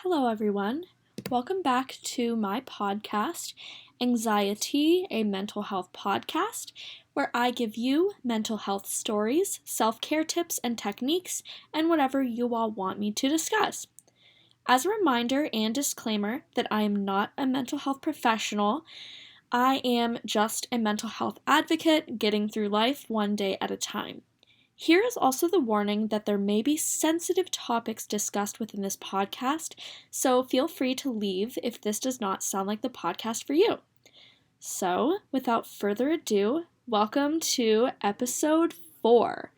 Hello, everyone. Welcome back to my podcast, Anxietea, a mental health podcast, where I give you mental health stories, self-care tips and techniques, and whatever you all want me to discuss. As a reminder and disclaimer that I am not a mental health professional, I am just a mental health advocate getting through life one day at a time. Here is also the warning that there may be sensitive topics discussed within this podcast, so feel free to leave if this does not sound like the podcast for you. So, without further ado, welcome to episode 4.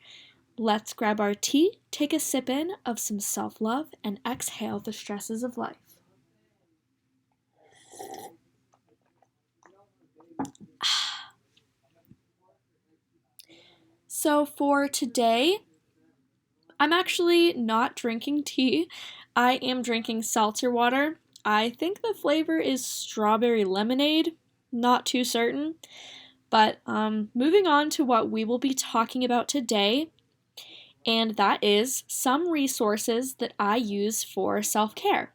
Let's grab our tea, take a sip in of some self-love, and exhale the stresses of life. So for today, I'm actually not drinking tea. I am drinking seltzer water. I think the flavor is strawberry lemonade. Not too certain. But moving on to what we will be talking about today, and that is some resources that I use for self-care.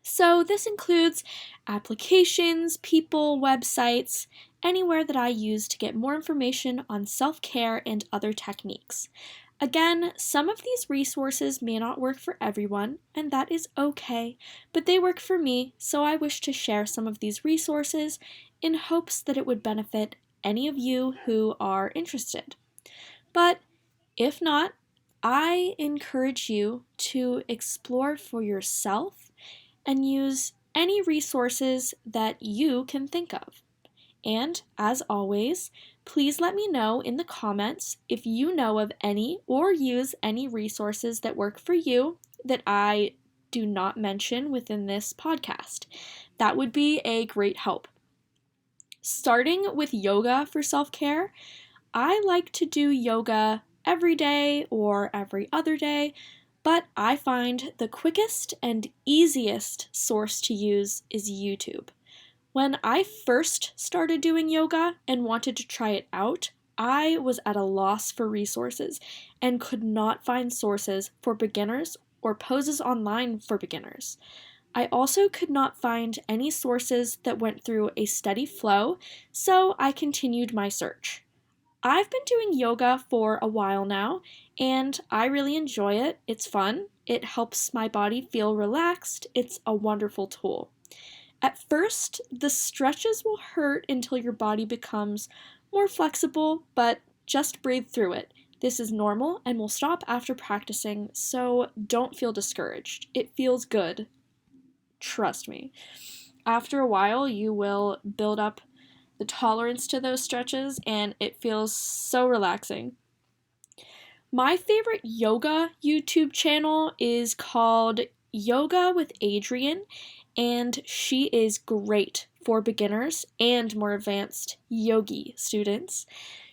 So this includes applications, people, websites, anywhere that I use to get more information on self-care and other techniques. Again, some of these resources may not work for everyone, and that is okay, but they work for me, so I wish to share some of these resources in hopes that it would benefit any of you who are interested. But if not, I encourage you to explore for yourself and use any resources that you can think of. And as always, please let me know in the comments if you know of any or use any resources that work for you that I do not mention within this podcast. That would be a great help. Starting with yoga for self-care, I like to do yoga every day or every other day, but I find the quickest and easiest source to use is YouTube. When I first started doing yoga and wanted to try it out, I was at a loss for resources and could not find sources for beginners or poses online for beginners. I also could not find any sources that went through a steady flow, so I continued my search. I've been doing yoga for a while now, and I really enjoy it. It's fun. It helps my body feel relaxed. It's a wonderful tool. At first, the stretches will hurt until your body becomes more flexible, but just breathe through it. This is normal and will stop after practicing, so don't feel discouraged. It feels good. Trust me. After a while, you will build up the tolerance to those stretches, and it feels so relaxing. My favorite yoga YouTube channel is called Yoga with Adriene, and she is great for beginners and more advanced yogi students.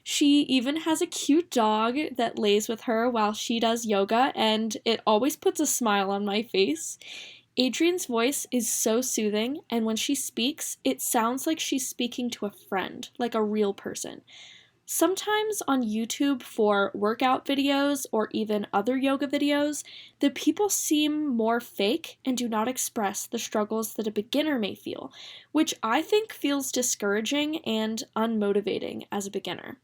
She even has a cute dog that lays with her while she does yoga, and it always puts a smile on my face. Adriene's voice is so soothing, and when she speaks, it sounds like she's speaking to a friend, like a real person. Sometimes on YouTube for workout videos or even other yoga videos, the people seem more fake and do not express the struggles that a beginner may feel, which I think feels discouraging and unmotivating as a beginner.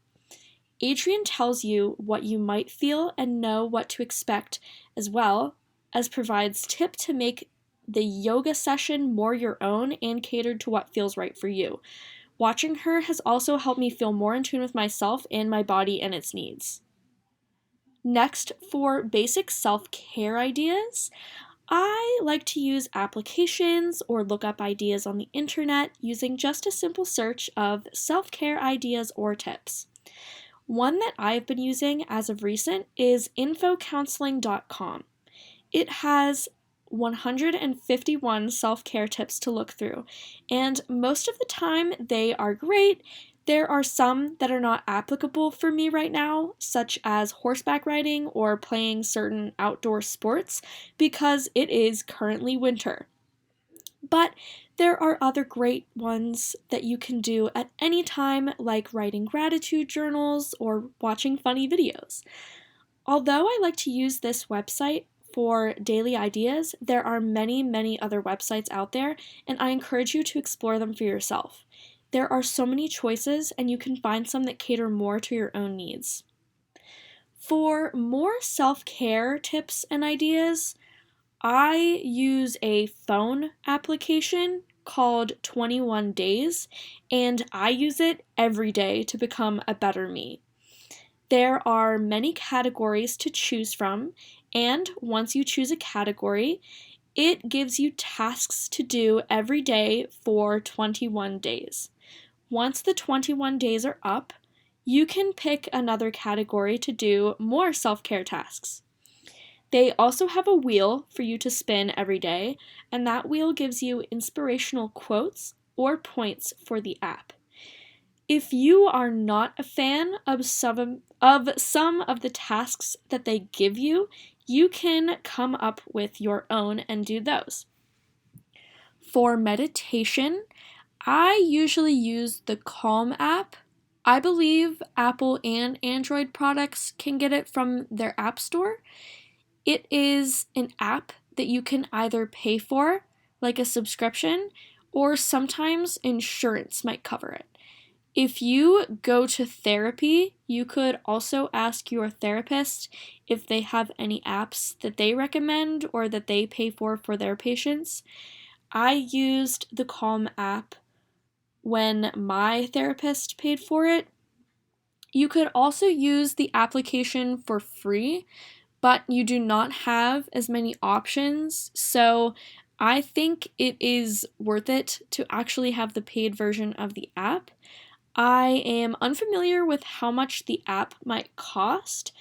Adriene tells you what you might feel and know what to expect, as well as provides tips to make the yoga session more your own and catered to what feels right for you. Watching her has also helped me feel more in tune with myself and my body and its needs. Next, for basic self-care ideas, I like to use applications or look up ideas on the internet using just a simple search of self-care ideas or tips. One that I've been using as of recent is infocounseling.com. It has 151 self-care tips to look through, and most of the time they are great. There are some that are not applicable for me right now, such as horseback riding or playing certain outdoor sports, because it is currently winter. But there are other great ones that you can do at any time, like writing gratitude journals or watching funny videos. Although I like to use this website for daily ideas, there are many, many other websites out there, and I encourage you to explore them for yourself. There are so many choices, and you can find some that cater more to your own needs. For more self-care tips and ideas, I use a phone application called 21 Days, and I use it every day to become a better me. There are many categories to choose from, and once you choose a category, it gives you tasks to do every day for 21 days. Once the 21 days are up, you can pick another category to do more self-care tasks. They also have a wheel for you to spin every day, and that wheel gives you inspirational quotes or points for the app. If you are not a fan of some of the tasks that they give you, you can come up with your own and do those. For meditation, I usually use the Calm app. I believe Apple and Android products can get it from their app store. It is an app that you can either pay for, like a subscription, or sometimes insurance might cover it. If you go to therapy, you could also ask your therapist if they have any apps that they recommend or that they pay for their patients. I used the Calm app when my therapist paid for it. You could also use the application for free, but you do not have as many options, so I think it is worth it to actually have the paid version of the app. I am unfamiliar with how much the app might cost,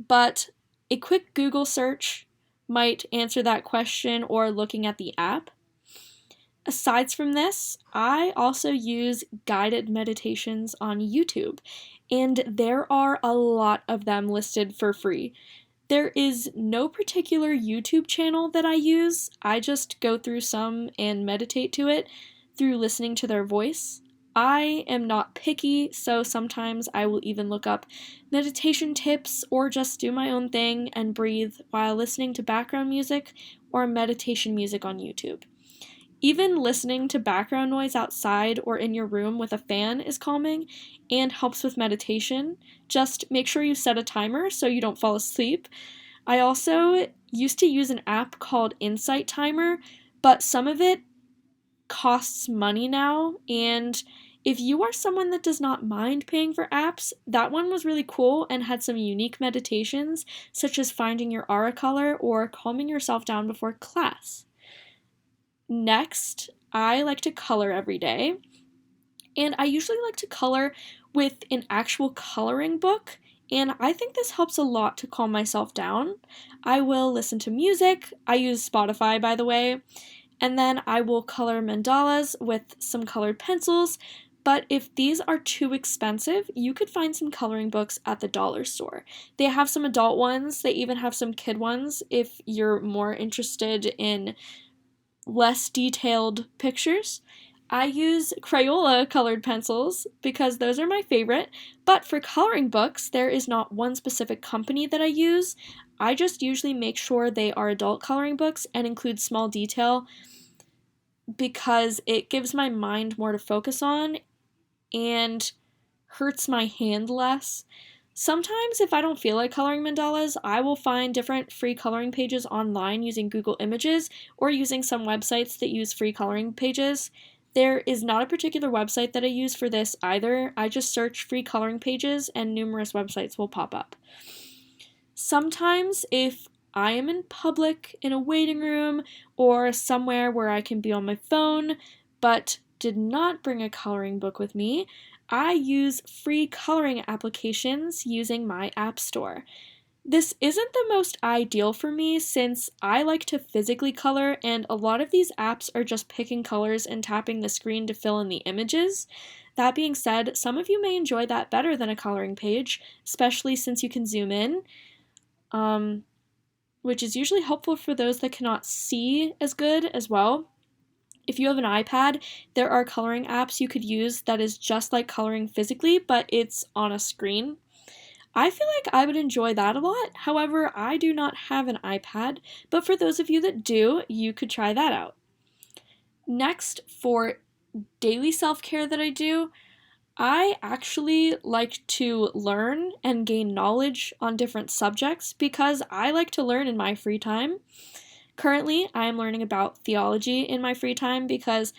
but a quick Google search might answer that question or looking at the app. Aside from this, I also use guided meditations on YouTube, and there are a lot of them listed for free. There is no particular YouTube channel that I use. I just go through some and meditate to it through listening to their voice. I am not picky, so sometimes I will even look up meditation tips or just do my own thing and breathe while listening to background music or meditation music on YouTube. Even listening to background noise outside or in your room with a fan is calming and helps with meditation. Just make sure you set a timer so you don't fall asleep. I also used to use an app called Insight Timer, but some of it costs money now, and if you are someone that does not mind paying for apps, that one was really cool and had some unique meditations, such as finding your aura color or calming yourself down before class. Next, I like to color every day, and I usually like to color with an actual coloring book, and I think this helps a lot to calm myself down. I will listen to music. I use Spotify, by the way, and then I will color mandalas with some colored pencils. But if these are too expensive, you could find some coloring books at the dollar store. They have some adult ones, they even have some kid ones if you're more interested in less detailed pictures. I use Crayola colored pencils because those are my favorite, but for coloring books, there is not one specific company that I use. I just usually make sure they are adult coloring books and include small detail because it gives my mind more to focus on and hurts my hand less. Sometimes, if I don't feel like coloring mandalas, I will find different free coloring pages online using Google Images or using some websites that use free coloring pages. There is not a particular website that I use for this either. I just search free coloring pages and numerous websites will pop up. Sometimes, if I am in public, in a waiting room, or somewhere where I can be on my phone, but did not bring a coloring book with me, I use free coloring applications using my app store. This isn't the most ideal for me since I like to physically color, and a lot of these apps are just picking colors and tapping the screen to fill in the images. That being said, some of you may enjoy that better than a coloring page, especially since you can zoom in, which is usually helpful for those that cannot see as good as well. If you have an iPad, there are coloring apps you could use that is just like coloring physically, but it's on a screen. I feel like I would enjoy that a lot. However, I do not have an iPad, but for those of you that do, you could try that out. Next, for daily self-care that I do, I actually like to learn and gain knowledge on different subjects because I like to learn in my free time. Currently, I am learning about theology in my free time because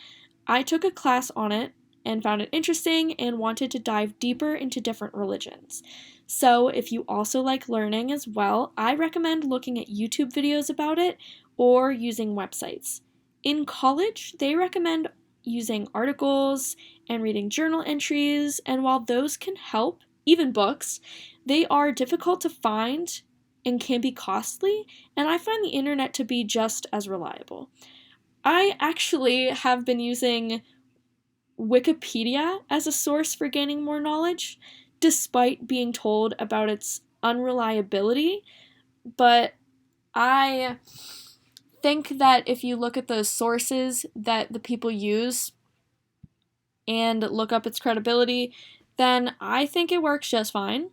I took a class on it and found it interesting and wanted to dive deeper into different religions. So, if you also like learning as well, I recommend looking at YouTube videos about it or using websites. In college, they recommend using articles and reading journal entries, and while those can help, even books, they are difficult to find and can be costly, and I find the internet to be just as reliable. I actually have been using Wikipedia as a source for gaining more knowledge, despite being told about its unreliability, but I think that if you look at the sources that the people use and look up its credibility, then I think it works just fine.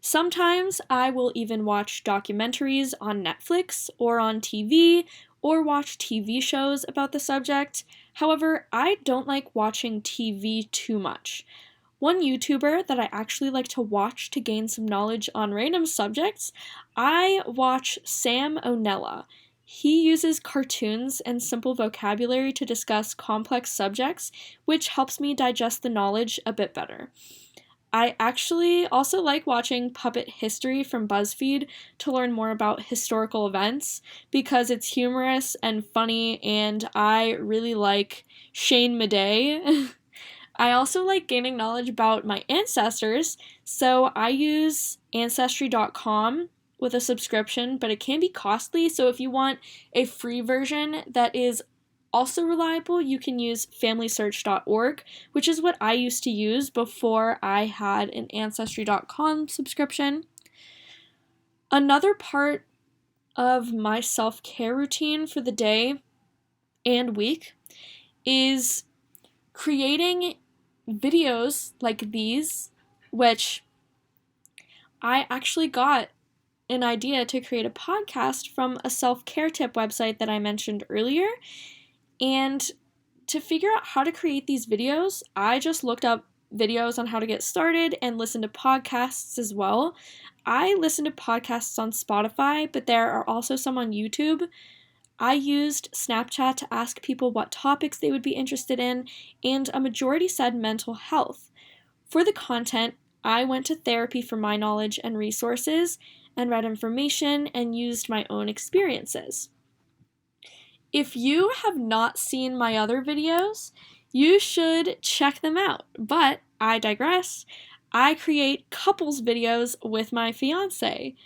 Sometimes I will even watch documentaries on Netflix or on TV or watch TV shows about the subject. However, I don't like watching TV too much. One YouTuber that I actually like to watch to gain some knowledge on random subjects, I watch Sam O'Nella. He uses cartoons and simple vocabulary to discuss complex subjects, which helps me digest the knowledge a bit better. I actually also like watching Puppet History from BuzzFeed to learn more about historical events because it's humorous and funny, and I really like Shane Madej. I also like gaining knowledge about my ancestors, so I use Ancestry.com with a subscription, but it can be costly, so if you want a free version that is also reliable, you can use FamilySearch.org, which is what I used to use before I had an Ancestry.com subscription. Another part of my self-care routine for the day and week is creating videos like these, which I actually got an idea to create a podcast from a self-care tip website that I mentioned earlier. And to figure out how to create these videos, I just looked up videos on how to get started and listened to podcasts as well. I listen to podcasts on Spotify, but there are also some on YouTube. I used Snapchat to ask people what topics they would be interested in, and a majority said mental health. For the content, I went to therapy for my knowledge and resources, and read information and used my own experiences. If you have not seen my other videos, you should check them out, but I digress. I create couples videos with my fiance.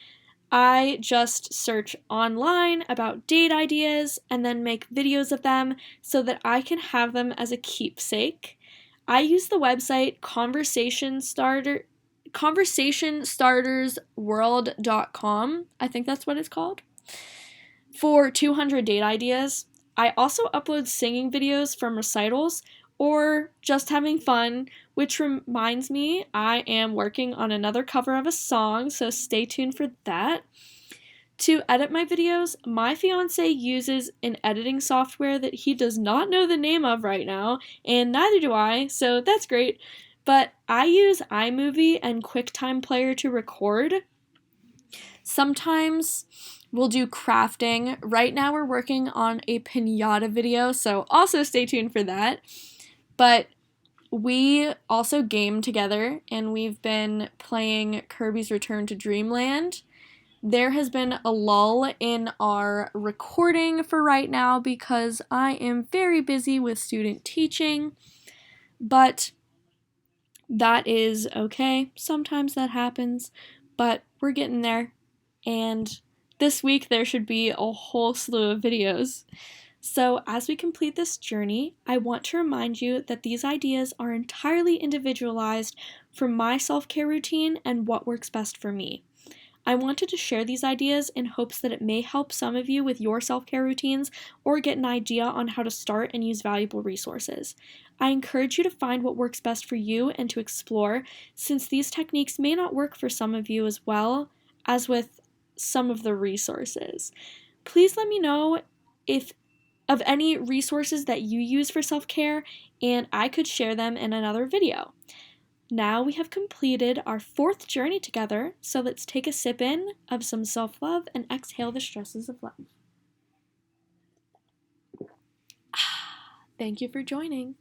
I just search online about date ideas and then make videos of them so that I can have them as a keepsake. I use the website conversationstartersworld.com. I think that's what it's called. For 200 date ideas. I also upload singing videos from recitals or just having fun, which reminds me I am working on another cover of a song, so stay tuned for that. To edit my videos, my fiance uses an editing software that he does not know the name of right now, and neither do I, so that's great. But I use iMovie and QuickTime Player to record. Sometimes we'll do crafting. Right now we're working on a piñata video, so also stay tuned for that. But we also game together, and we've been playing Kirby's Return to Dreamland. There has been a lull in our recording for right now because I am very busy with student teaching, but that is okay. Sometimes that happens, but we're getting there, and this week there should be a whole slew of videos. So as we complete this journey, I want to remind you that these ideas are entirely individualized for my self-care routine and what works best for me. I wanted to share these ideas in hopes that it may help some of you with your self-care routines or get an idea on how to start and use valuable resources. I encourage you to find what works best for you and to explore, since these techniques may not work for some of you as well as with some of the resources. Please let me know if of any resources that you use for self-care, and I could share them in another video. Now we have completed our 4th journey together, so let's take a sip in of some self-love and exhale the stresses of life. Thank you for joining.